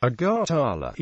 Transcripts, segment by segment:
Agartala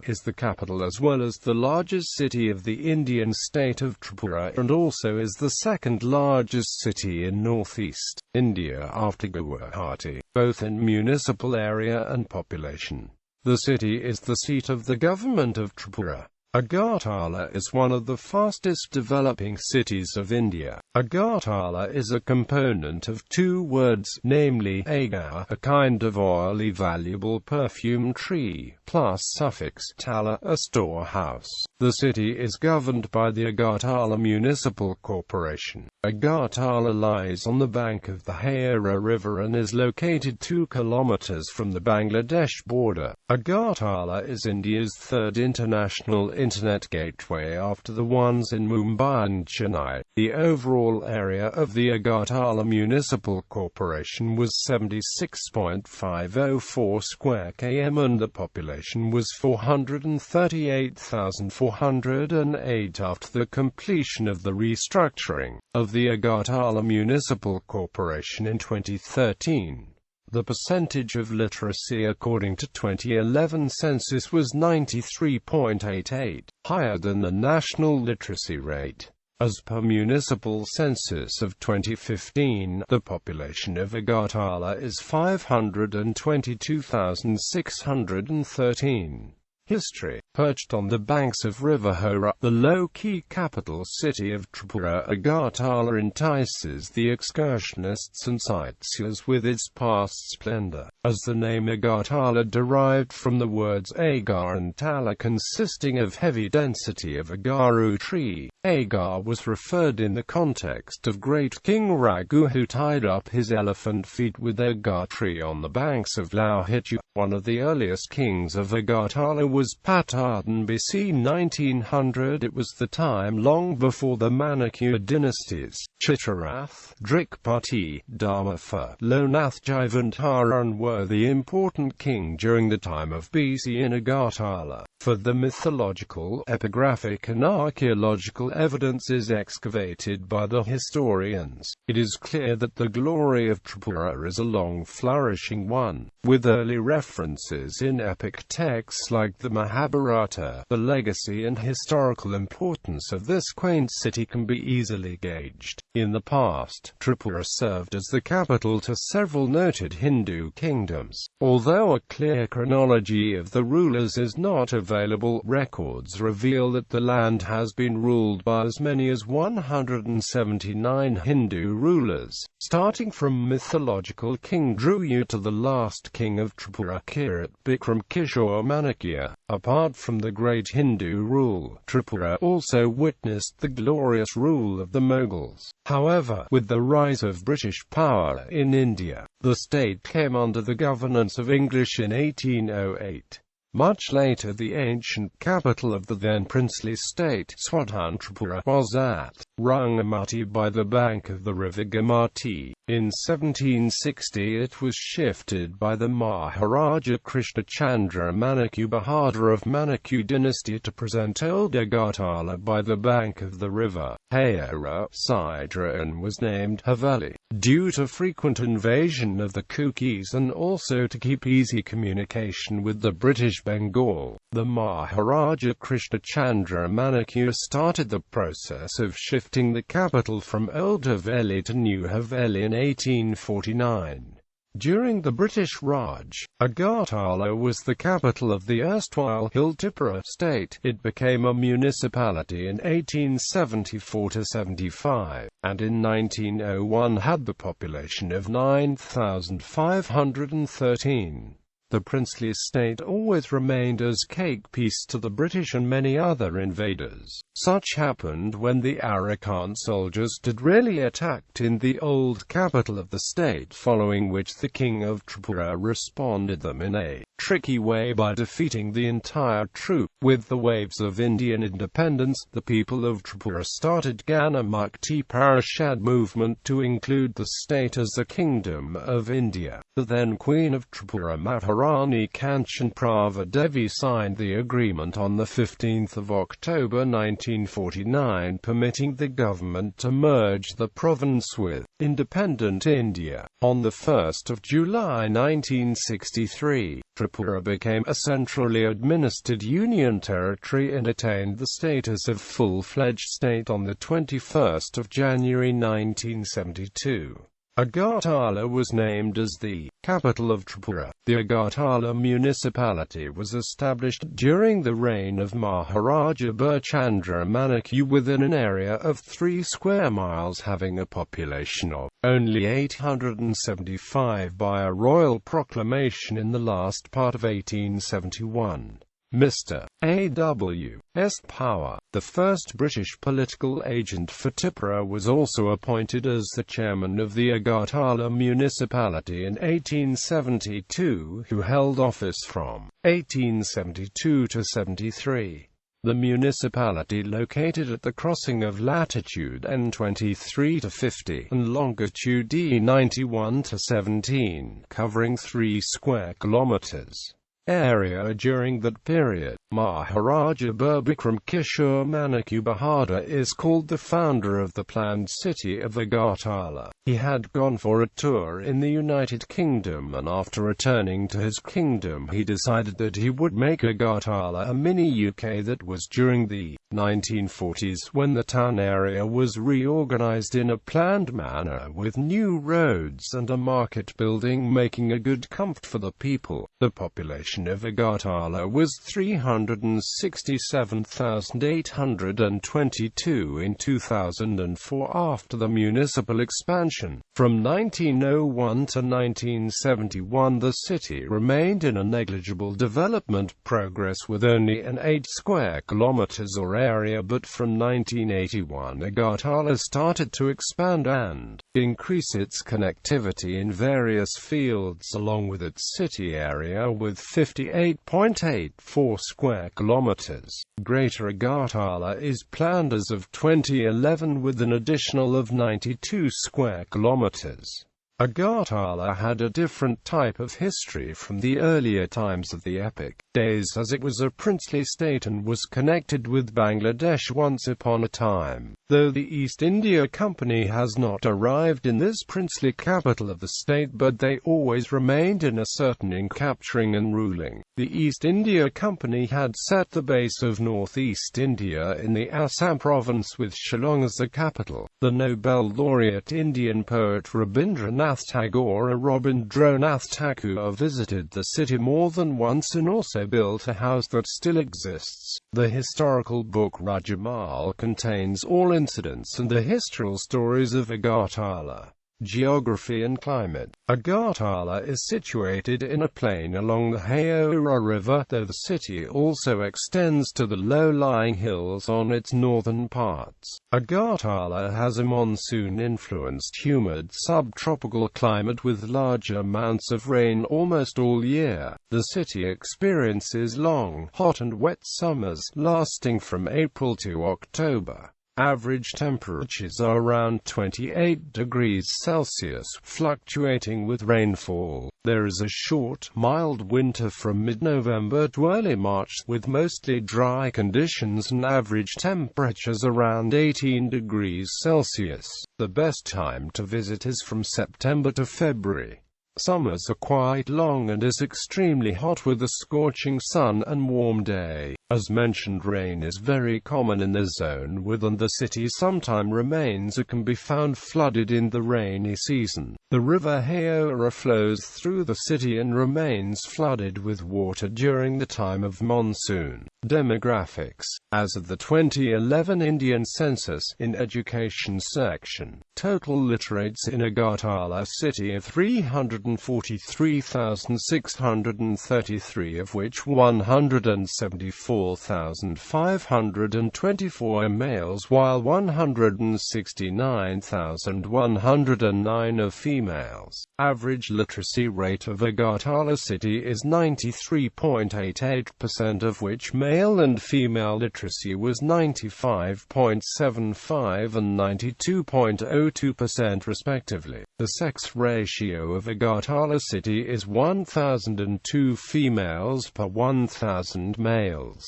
is the capital as well as the largest city of the Indian state of Tripura and also is the second largest city in northeast India after Guwahati, both in municipal area and population. The city is the seat of the Government of Tripura. Agartala is one of the fastest developing cities of India. Agartala is a component of two words, namely Agar, a kind of oily valuable perfume tree, plus suffix tala, a storehouse. The city is governed by the Agartala Municipal Corporation. Agartala lies on the bank of the Hara River and is located 2 kilometers from the Bangladesh border. Agartala is India's third international internet gateway after the ones in Mumbai and Chennai. The overall area of the Agartala Municipal Corporation was 76.504 square km and the population was 438,408 after the completion of the restructuring of the Agartala Municipal Corporation in 2013. The percentage of literacy according to 2011 census was 93.88, higher than the national literacy rate. As per municipal census of 2015, the population of Agartala is 522,613. History. Perched on the banks of River Hara, the low-key capital city of Tripura, Agartala entices the excursionists and sightseers with its past splendor, as the name Agartala derived from the words Agar and Tala consisting of heavy density of agaru tree. Agar was referred in the context of great King Raghu who tied up his elephant feet with agar tree on the banks of Guwahati. One of the earliest kings of Agartala was Patardhan BC 1900. It was the time long before the Manukya dynasties, Chittarath, Drikpati, Dharmapha, Lonath Jivantharan were the important king during the time of BC in Agartala. For the mythological, epigraphic and archaeological evidence is excavated by the historians, it is clear that the glory of Tripura is a long flourishing one, with early references in epic texts like the Mahabharata. The legacy and historical importance of this quaint city can be easily gauged. In the past, Tripura served as the capital to several noted Hindu kingdoms. Although a clear chronology of the rulers is not available, records reveal that the land has been ruled by as many as 179 Hindu rulers, starting from mythological King Dhruva to the last king of Tripura, Kirat Bikram Kishore Manukya. Apart from the great Hindu rule, Tripura also witnessed the glorious rule of the Mughals. However, with the rise of British power in India, the state came under the governance of English in 1808. Much later the ancient capital of the then princely state, Swatan Tripura, was at Rangamati by the bank of the river Guwahati. In 1760 it was shifted by the Maharaja Krishna Manukya Bahadur of Manukya dynasty to present old Agartala by the bank of the river Hara Sidra and was named Haveli, due to frequent invasion of the Kukis and also to keep easy communication with the British Bengal. The Maharaja Krishna Manukya started the process of shifting the capital from Old Haveli to New Haveli in 1849. During the British Raj, Agartala was the capital of the erstwhile Hill Tripura state. It became a municipality in 1874–75, and in 1901 had the population of 9,513. The princely state always remained as cake piece to the British and many other invaders. Such happened when the Arakan soldiers did really attacked in the old capital of the state, following which the king of Tripura responded them in a tricky way by defeating the entire troop. With the waves of Indian independence, the people of Tripura started Gana Mukti Parishad movement to include the state as a kingdom of India. The then Queen of Tripura, Maharani Maharani Kanchan Prava Devi signed the agreement on 15 October 1949 permitting the government to merge the province with independent India. On 1 July 1963, Tripura became a centrally administered union territory and attained the status of full-fledged state on 21 January 1972. Agartala was named as the capital of Tripura. The Agartala municipality was established during the reign of Maharaja Birchandra Manakyu within an area of 3 square miles, having a population of only 875 by a royal proclamation in the last part of 1871. Mr. A.W.S. Power, the first British political agent for Tripura, was also appointed as the chairman of the Agartala municipality in 1872, who held office from 1872 to 73. The municipality, located at the crossing of latitude N23 to 50 and longitude D91 to 17, covering 3 square kilometers area during that period. Maharaja Birbikram Kishore Manakyu Bahadur is called the founder of the planned city of Agartala. He had gone for a tour in the United Kingdom, and after returning to his kingdom he decided that he would make Agartala a mini-UK. That was during the 1940s, when the town area was reorganized in a planned manner with new roads and a market building, making a good comfort for the people. The population of Agartala was 367,822 in 2004 after the municipal expansion. From 1901 to 1971 the city remained in a negligible development progress with only an 8 square kilometers or area, but from 1981 Agartala started to expand and increase its connectivity in various fields along with its city area with 58.84 square kilometers. Greater Agartala is planned as of 2011 with an additional of 92 square kilometers. Agartala had a different type of history from the earlier times of the epic days, as it was a princely state and was connected with Bangladesh once upon a time. Though the East India Company has not arrived in this princely capital of the state, but they always remained in a certain in capturing and ruling. The East India Company had set the base of northeast India in the Assam province with Shillong as the capital. The Nobel laureate Indian poet Rabindranath Tagore and Rabindranath Tagore visited the city more than once and also built a house that still exists. The historical book Rajamal contains all incidents and the historical stories of Agartala. Geography and climate. Agartala is situated in a plain along the Haora River, though the city also extends to the low-lying hills on its northern parts. Agartala has a monsoon-influenced humid subtropical climate with large amounts of rain almost all year. The city experiences long, hot and wet summers, lasting from April to October. Average temperatures are around 28 degrees Celsius, fluctuating with rainfall. There is a short, mild winter from mid-November to early March, with mostly dry conditions and average temperatures around 18 degrees Celsius. The best time to visit is from September to February. Summers are quite long and is extremely hot with a scorching sun and warm day. As mentioned, rain is very common in the zone within the city. Sometimes remains can be found flooded in the rainy season. The river Haora flows through the city and remains flooded with water during the time of monsoon. Demographics. As of the 2011 Indian census, in education section, total literates in Agartala city are 343,633, of which 174,524 are males, while 169,109 are females. Average literacy rate of Agartala city is 93.88%, of which male and female literacy was 95.75 and 92.06%. 0.02% respectively. The sex ratio of Agartala city is 1,002 females per 1,000 males.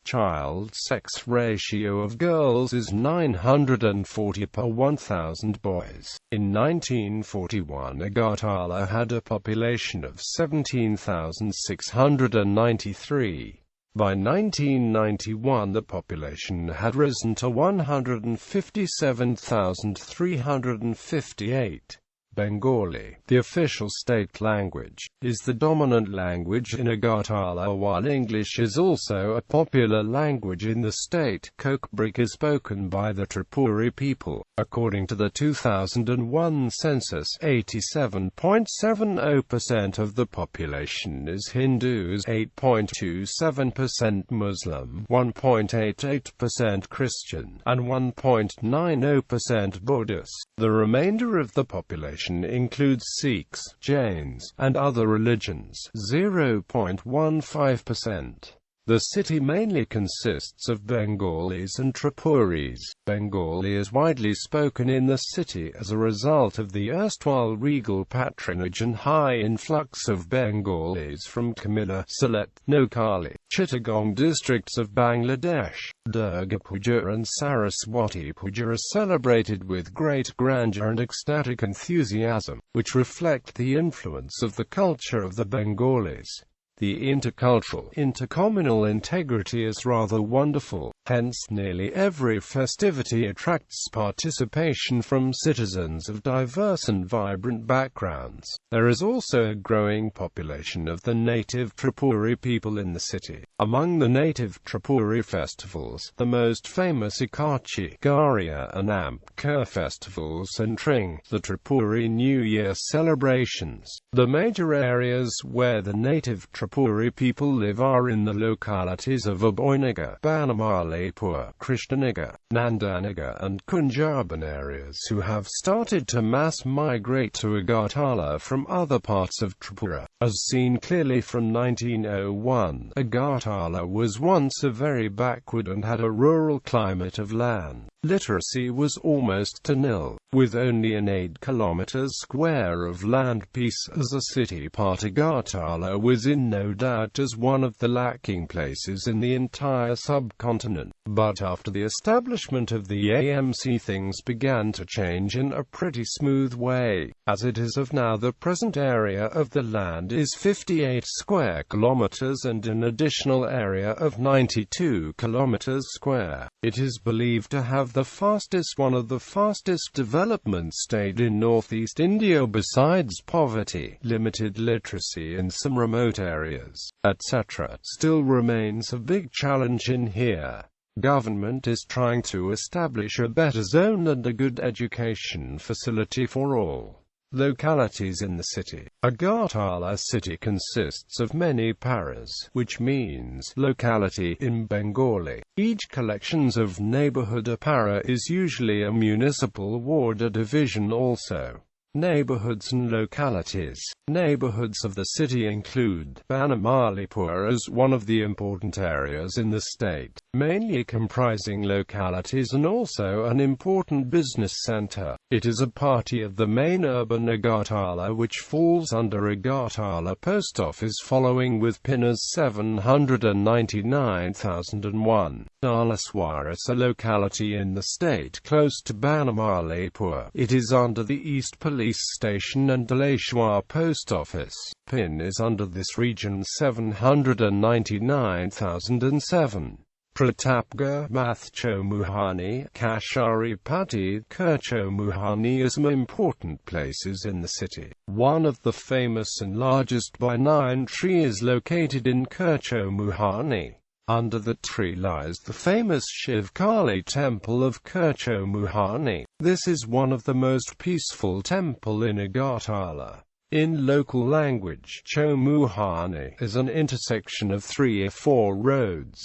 Child sex ratio of girls is 940 per 1,000 boys. In 1941, Agartala had a population of 17,693. By 1991 the population had risen to 157,358. Bengali, the official state language, is the dominant language in Agartala, while English is also a popular language in the state. Kokbrik is spoken by the Tripuri people. According to the 2001 census, 87.70% of the population is Hindus, 8.27% Muslim, 1.88% Christian, and 1.90% Buddhist. The remainder of the population includes Sikhs, Jains, and other religions, 0.15%. The city mainly consists of Bengalis and Tripuris. Bengali is widely spoken in the city as a result of the erstwhile regal patronage and high influx of Bengalis from Kamila, Sylhet, Noakhali, Chittagong districts of Bangladesh. Durga Puja and Saraswati Puja are celebrated with great grandeur and ecstatic enthusiasm, which reflect the influence of the culture of the Bengalis. The intercultural, intercommunal integrity is rather wonderful, hence nearly every festivity attracts participation from citizens of diverse and vibrant backgrounds. There is also a growing population of the native Tripuri people in the city. Among the native Tripuri festivals, the most famous are Kachi, Garia and Amkar festivals and Tring, the Tripuri New Year celebrations. The major areas where the native Tripuri people live are in the localities of Aboynagar, Banamalipur, Krishna Nagar, Nandanagar and Kunjaban areas who have started to mass migrate to Agartala from other parts of Tripura. As seen clearly from 1901, Agartala was once a very backward and had a rural climate of land. Literacy was almost to nil, with only an 8 km² of land piece as a city part. Agartala was in no doubt as one of the lacking places in the entire subcontinent. But after the establishment of the AMC things began to change in a pretty smooth way. As it is of now, the present area of the land is 58 square kilometers and an additional area of 92 kilometers square. It is believed to have one of the fastest development state in northeast India besides poverty, limited literacy in some remote areas, etc. still remains a big challenge in here. Government is trying to establish a better zone and a good education facility for all localities in the city. Agartala city consists of many paras, which means locality in Bengali. Each collections of neighborhood a para is usually a municipal ward, a division also. Neighborhoods and localities. Neighborhoods of the city include Banamalipur as one of the important areas in the state, mainly comprising localities and also an important business center. It is a part of the main urban Agartala, which falls under Agartala Post Office, following with PIN as 799,001. Dalaswara is a locality in the state close to Banamalipur. It is under the East Police Station and Daleshwar Post Office. PIN is under this region 799,007. Pratapgarh, Mathchomuhani, Kasharipati, Kerchomuhani are some important places in the city. One of the famous and largest banyan tree is located in Kerchomuhani. Under the tree lies the famous Shiv Kali temple of Kerchomuhani. This is one of the most peaceful temple in Agartala. In local language, Chomuhani is an intersection of 3 or 4 roads,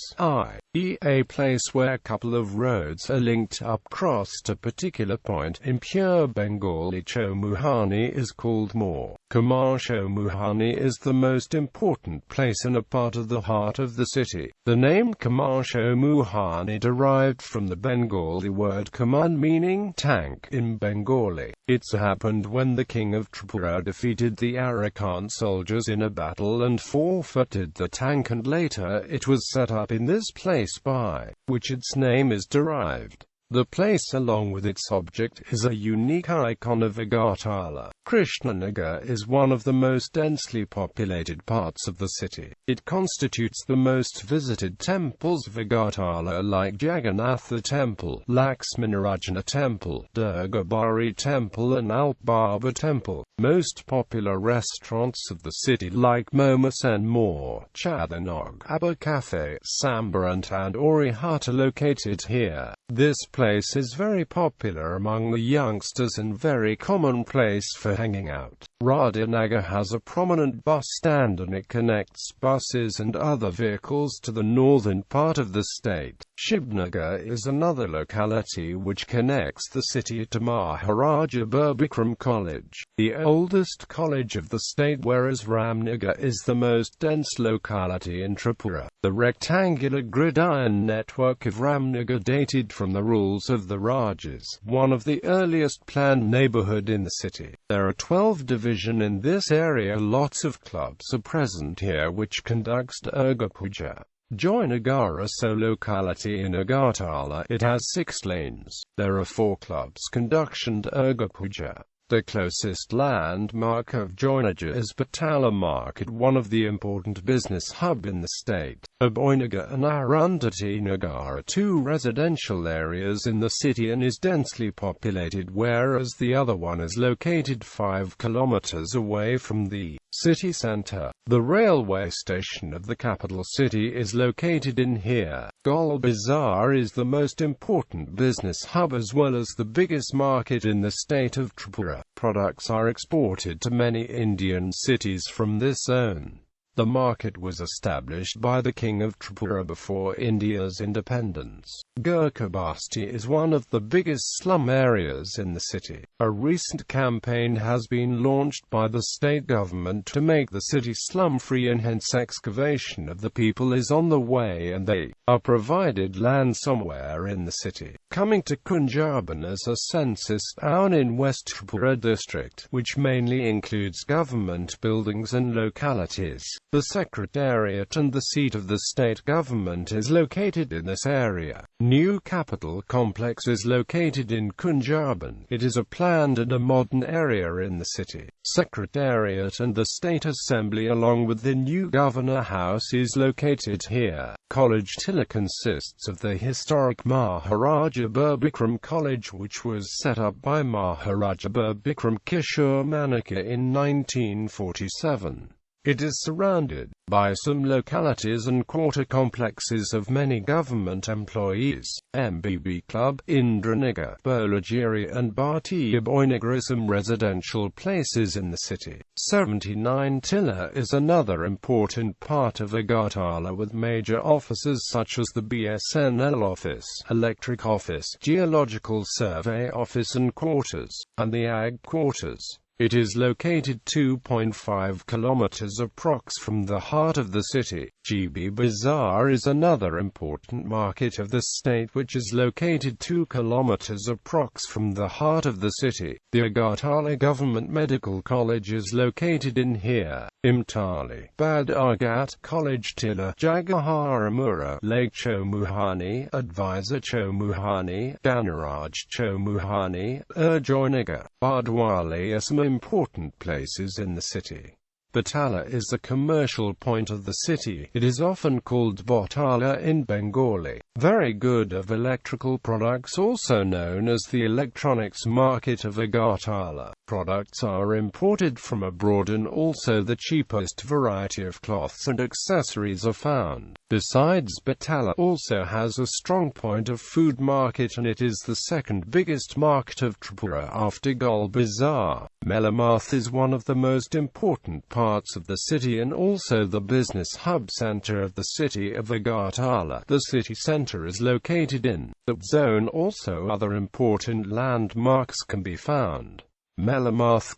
A place where a couple of roads are linked up cross to particular point. In pure Bengali, Chomuhani is called more. Chomuhani is the most important place in a part of the heart of the city. The name Chomuhani derived from the Bengali word kaman, meaning tank in Bengali. It happened when the king of Tripura defeated the Arakan soldiers in a battle and forfeited the tank, and later it was set up in this place by which its name is derived. The place, along with its object, is a unique icon of Agartala. Krishna Nagar is one of the most densely populated parts of the city. It constitutes the most visited temples of Agartala, like Jagannath Temple, Laxminarajana Temple, Durgabari Temple and Alpbaba Temple. Most popular restaurants of the city, like Momus and more, Chadanog, Abba Cafe, Sambarant and Orihat, are located here. This place is very popular among the youngsters and very common place for hanging out. Radhanagar has a prominent bus stand and it connects buses and other vehicles to the northern part of the state. Shiv Nagar is another locality which connects the city to Maharaja Birbikram College, the oldest college of the state, whereas Ramnagar is the most dense locality in Tripura. The rectangular gridiron network of Ramnagar dated from the rules of the Rajas, one of the earliest planned neighborhood in the city. There are 12 divisions in this area. Lots of clubs are present here which conducts Durga Puja. Join Agar, a locality in Agartala. It has 6 lanes. There are 4 clubs conducting Durga Puja. The closest landmark of Joinagar is Patala Market, one of the important business hub in the state. Aboynagar and Arundhati Nagar are 2 residential areas in the city and is densely populated, whereas the other one is located 5 kilometers away from the city center. The railway station of the capital city is located in here. Gul Bazaar is the most important business hub as well as the biggest market in the state of Tripura. Products are exported to many Indian cities from this zone. The market was established by the King of Tripura before India's independence. Guwahati is one of the biggest slum areas in the city. A recent campaign has been launched by the state government to make the city slum-free, and hence excavation of the people is on the way and they are provided land somewhere in the city. Coming to Kunjaban is a census town in West Tripura district, which mainly includes government buildings and localities. The secretariat and the seat of the state government is located in this area. New capital complex is located in Kunjaban. It is a planned and a modern area in the city. Secretariat and the state assembly along with the new governor house is located here. College Tilla consists of the historic Maharaja Birbikram College, which was set up by Maharaja Birbikram Kishore Manikya in 1947. It is surrounded by some localities and quarter complexes of many government employees. MBB Club, Indranagar, Bolagiri and Bharti Aboynagar are some residential places in the city. 79 Tilla is another important part of Agartala with major offices such as the BSNL office, electric office, geological survey office and quarters, and the AG quarters. It is located 2.5 kilometers approx from the heart of the city. GB Bazaar is another important market of the state which is located 2 kilometers approx from the heart of the city. The Agartala Government Medical College is located in here. Imtali, Badarghat, College Tilla, Jagaharamura, Lake Chomuhani, Advisor Chomuhani, Danaraj Chomuhani, Joinagar, Bardwali are some important places in the city. Batala is the commercial point of the city. It is often called Botala in Bengali. Very good of electrical products, also known as the electronics market of Agartala. Products are imported from abroad and also the cheapest variety of cloths and accessories are found. Besides, Batala also has a strong point of food market and it is the second biggest market of Tripura after Gul Bazaar. Melamath is one of the most important parts parts of the city and also the business hub center of the city of Agartala. The city center is located in that zone. Also other important landmarks can be found. Melamath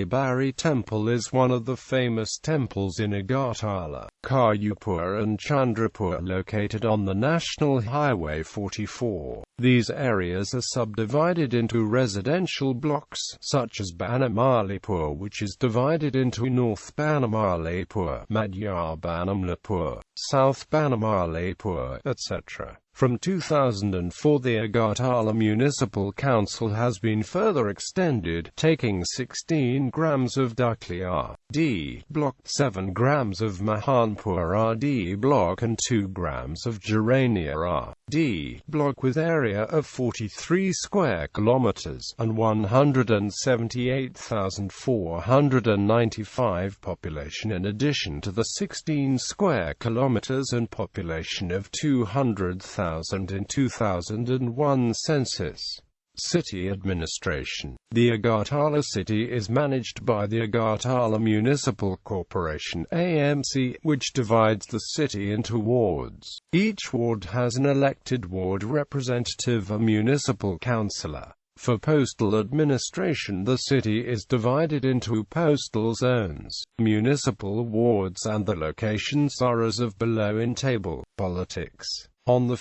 Bari Temple is one of the famous temples in Agartala. Karyupur and Chandrapur located on the National Highway 44. These areas are subdivided into residential blocks, such as Banamalipur, which is divided into North Banamalipur, Madhya Banamalipur, South Banamalipur, etc. From 2004 the Agartala Municipal Council has been further extended, taking 16 grams of Dukhlia D block, 7 grams of Mahanpur D block and 2 grams of Jarania D block with area of 43 square kilometers and 178,495 population, in addition to the 16 square kilometers and population of 200,000 in 2001 census. City administration. The Agartala city is managed by the Agartala Municipal Corporation (AMC), which divides the city into wards. Each ward has an elected ward representative, a municipal councillor. For postal administration, the city is divided into postal zones, municipal wards, and the locations are as of below in table. Politics. On 1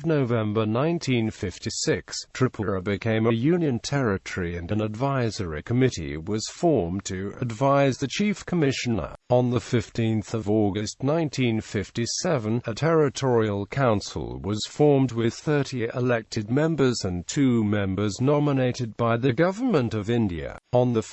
November 1956, Tripura became a union territory and an advisory committee was formed to advise the Chief Commissioner. On 15 August 1957, a territorial council was formed with 30 elected members and 2 members nominated by the Government of India. On 1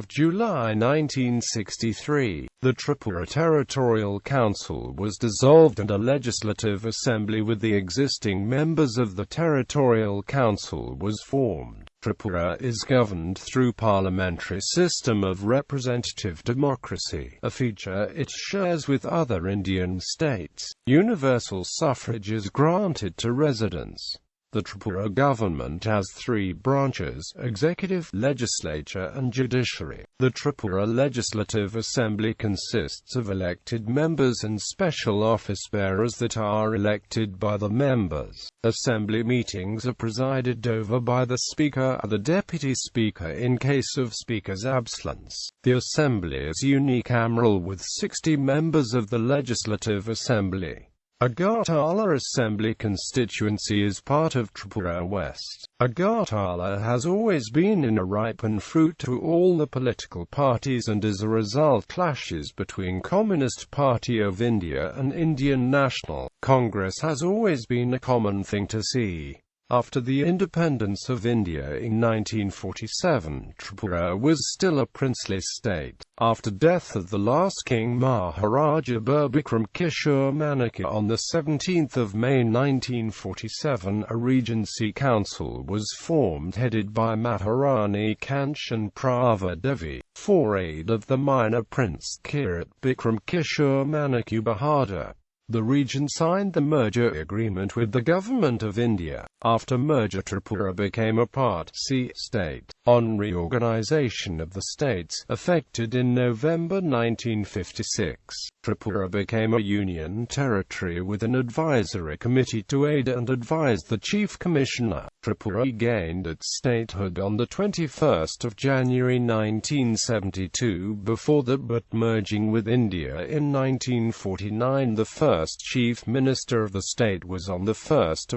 July 1963, the Tripura Territorial Council was dissolved and a legislative assembly with the existing members of the Territorial Council was formed. Tripura is governed through parliamentary system of representative democracy, a feature it shares with other Indian states. Universal suffrage is granted to residents. The Tripura government has 3 branches: executive, legislature and judiciary. The Tripura Legislative Assembly consists of elected members and special office bearers that are elected by the members. Assembly meetings are presided over by the Speaker or the Deputy Speaker in case of Speaker's absence. The Assembly is unicameral with 60 members of the Legislative Assembly. Agartala Assembly constituency is part of Tripura West. Agartala has always been in a ripened fruit to all the political parties, and as a result clashes between Communist Party of India and Indian National Congress has always been a common thing to see. After the independence of India in 1947, Tripura was still a princely state. After death of the last king Maharaja Bikram Kishore Manakya on 17 May 1947, a regency council was formed headed by Maharani Kanchan Prava Devi, for aid of the minor prince Kirat Bikram Kishore Manakya Bahadur. The region signed the merger agreement with the Government of India. After merger, Tripura became a Part C state. On reorganization of the states, effected in November 1956, Tripura became a union territory with an advisory committee to aid and advise the Chief Commissioner. Tripura gained its statehood on 21 January 1972, before that but merging with India in 1949. The first Chief Minister of the state was on 1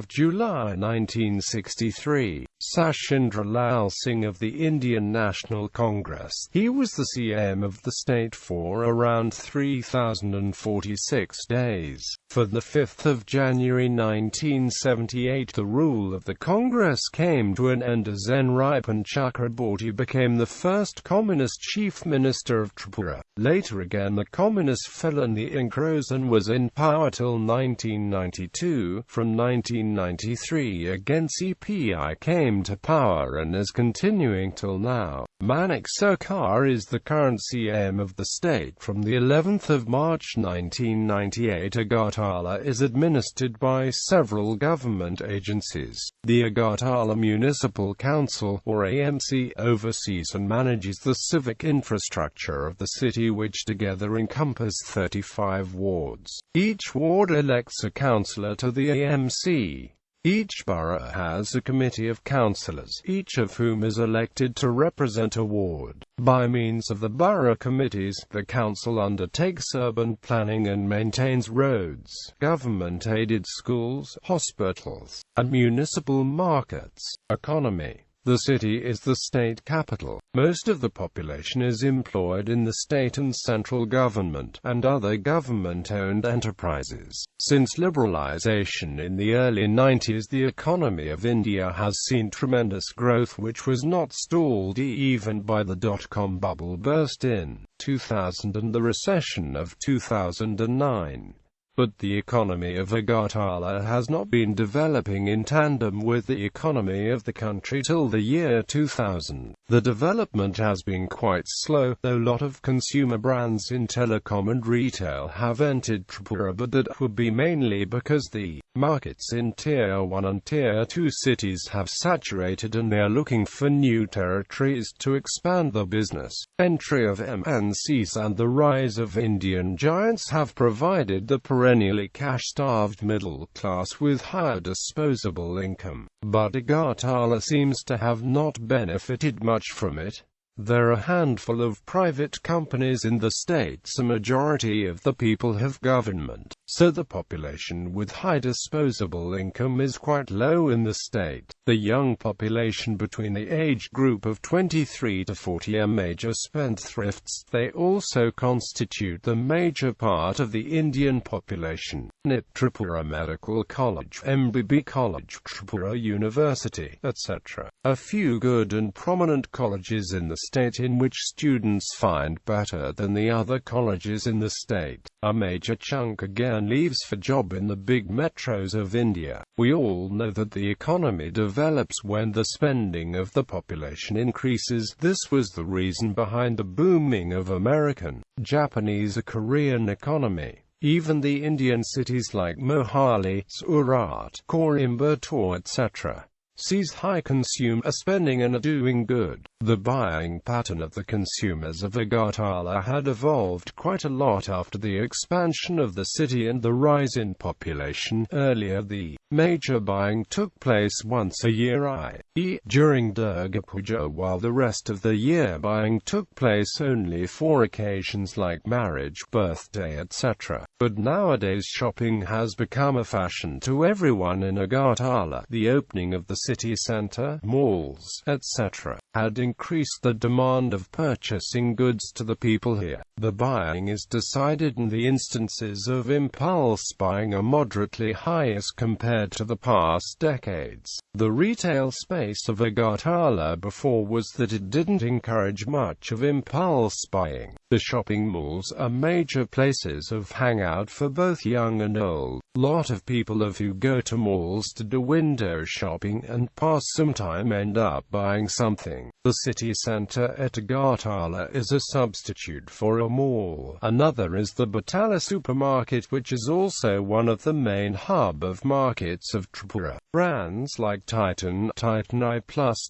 July 1963, Sashindra Lal Singh of the Indian National Congress. He was the CM of the state for around 3,046 days. For 5 January 1978, the rule of the Congress came to an end as N. Ripan Chakraborty became the first Communist Chief Minister of Tripura. Later again the Communist fell and the Incrosan was in power till 1992. From 1993 again CPI came came to power and is continuing till now. Manik Sarkar is the current CM of the state. From the 11th of March 1998, Agartala is administered by several government agencies. The Agartala Municipal Council, or AMC, oversees and manages the civic infrastructure of the city, which together encompass 35 wards. Each ward elects a councillor to the AMC. Each borough has a committee of councillors, each of whom is elected to represent a ward. By means of the borough committees, the council undertakes urban planning and maintains roads, government-aided schools, hospitals, and municipal markets. Economy. The city is the state capital. Most of the population is employed in the state and central government, and other government-owned enterprises. Since liberalization in the early 90s, the economy of India has seen tremendous growth, which was not stalled even by the dot-com bubble burst in 2000 and the recession of 2009. But the economy of Agartala has not been developing in tandem with the economy of the country till the year 2000. The development has been quite slow, though a lot of consumer brands in telecom and retail have entered Tripura, but that would be mainly because the markets in Tier 1 and Tier 2 cities have saturated and they are looking for new territories to expand the business. Entry of MNCs and the rise of Indian giants have provided the perennially cash-starved middle class with higher disposable income. But Agartala seems to have not benefited much from it. There are a handful of private companies in the states. A majority of the people have government, so the population with high disposable income is quite low in the state. The young population between the age group of 23 to 40 are major spendthrifts. They also constitute the major part of the Indian population. NIT, Tripura Medical College, MBB College, Tripura University, etc. A few good and prominent colleges in the state in which students find better than the other colleges in the state. A major chunk again leaves for job in the big metros of India. We all know that the economy develops when the spending of the population increases. This was the reason behind the booming of American, Japanese and Korean economy. Even the Indian cities like Mohali, Surat, Coimbatore, etc. sees high consumer spending and are doing good. The buying pattern of the consumers of Agartala had evolved quite a lot after the expansion of the city and the rise in population. Earlier, the major buying took place once a year, i.e. during Durga Puja, while the rest of the year buying took place only for occasions like marriage, birthday, etc. But nowadays shopping has become a fashion to everyone in Agartala. The opening of the city centre, malls, etc. had increased the demand of purchasing goods to the people here. The buying is decided and the instances of impulse buying are moderately high as compared to the past decades. The retail space of Agartala before was that it didn't encourage much of impulse buying. The shopping malls are major places of hangout for both young and old. Lot of people who go to malls to do window shopping and pass some time end up buying something. The city centre at Agartala is a substitute for a mall. Another is the Batala supermarket, which is also one of the main hub of markets of Tripura. Brands like Titan, Titan I+,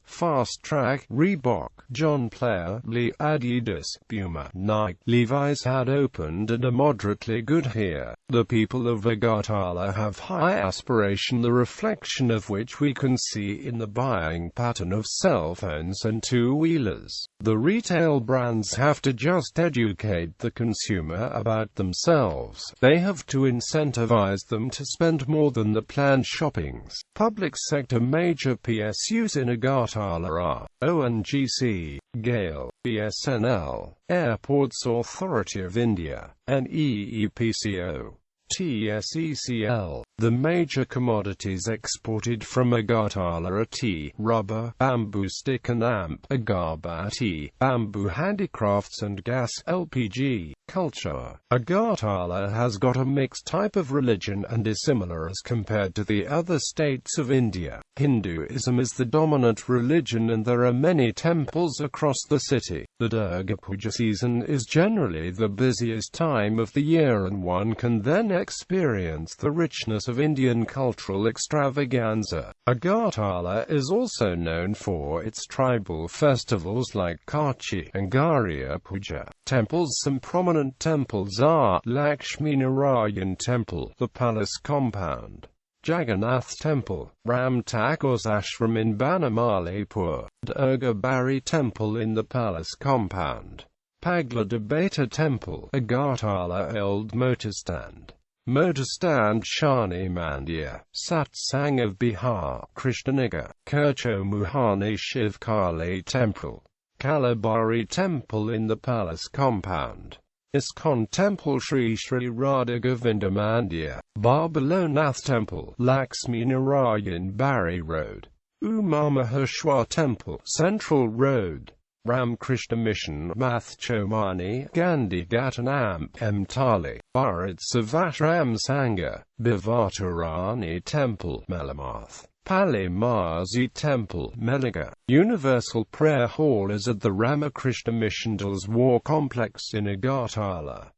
Fast Track, Reebok, John Player, Lee, Adidas, Puma, Nike, Levi's had opened and are moderately good here. The people of Agartala have high aspiration, the reflection of which we can see in the buying pattern of cell phones and two-wheelers. The retail brands have to just educate the consumer about themselves. They have to incentivize them to spend more than the planned shoppings. Public sector major PSUs in Agartala are ONGC, GAIL, BSNL, Airports Authority of India, and EEPCO. TSECL. The major commodities exported from Agartala are tea, rubber, bamboo stick and hemp, agarbatti, bamboo handicrafts and gas (LPG). Culture. Agartala has got a mixed type of religion and is similar as compared to the other states of India. Hinduism is the dominant religion and there are many temples across the city. The Durga Puja season is generally the busiest time of the year and one can then experience the richness of Indian cultural extravaganza. Agartala is also known for its tribal festivals like Karchi and Garia Puja. Temples. Some prominent temples are Lakshmi Narayan Temple, the Palace Compound, Jagannath Temple, Ram Thakur's Ashram in Banamalipur, Durga Temple in the Palace Compound, Pagla Debata Temple, Agartala Old Motor Stand, Shani Mandir, Satsang of Bihar, Krishna Nagar, Kircho Muhani Shiv Kali Temple, Kalabari Temple in the Palace Compound, ISKCON Temple Sri Sri Radha Govinda Mandir, Babalonath Temple, Lakshmi Narayan Bari Road, Uma Maheshwar Temple, Central Road, Ram Krishna Mission, Mathchomani, Gandhi Ghatanam, Mtali, Bharat Savashram Sangha, Bhivatarani Temple, Melamath, Pali Marzi Temple, Meliga. Universal Prayer Hall is at the Ramakrishna Mission Dulles War Complex in Agartala.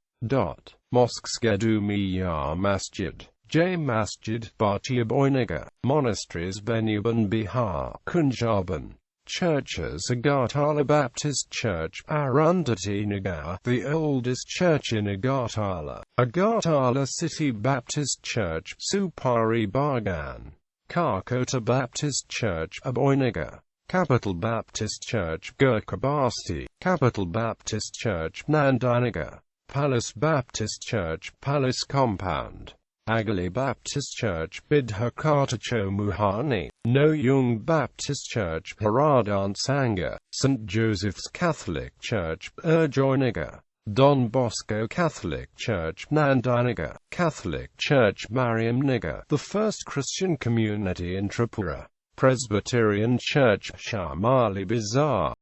Mosques Gedumiya Masjid, J Masjid, Bhatia Monasteries Benuban Bihar, Kunjaban. Churches. Agartala Baptist Church, Arundhati Nagar, the oldest church in Agartala. Agartala City Baptist Church, Supari Bagan. Karkota Baptist Church, Aboynagar. Capital Baptist Church, Gurkhabasti. Capital Baptist Church, Nandinagar. Palace Baptist Church, Palace Compound. Agali Baptist Church, Bidhakatacho Muhani. Noyung Baptist Church, Haradan Sangha. St. Joseph's Catholic Church, Urjoynagar. Don Bosco Catholic Church, Nandinagar. Catholic Church, Mariam Nagar, the first Christian community in Tripura. Presbyterian Church, Shamali Bazaar.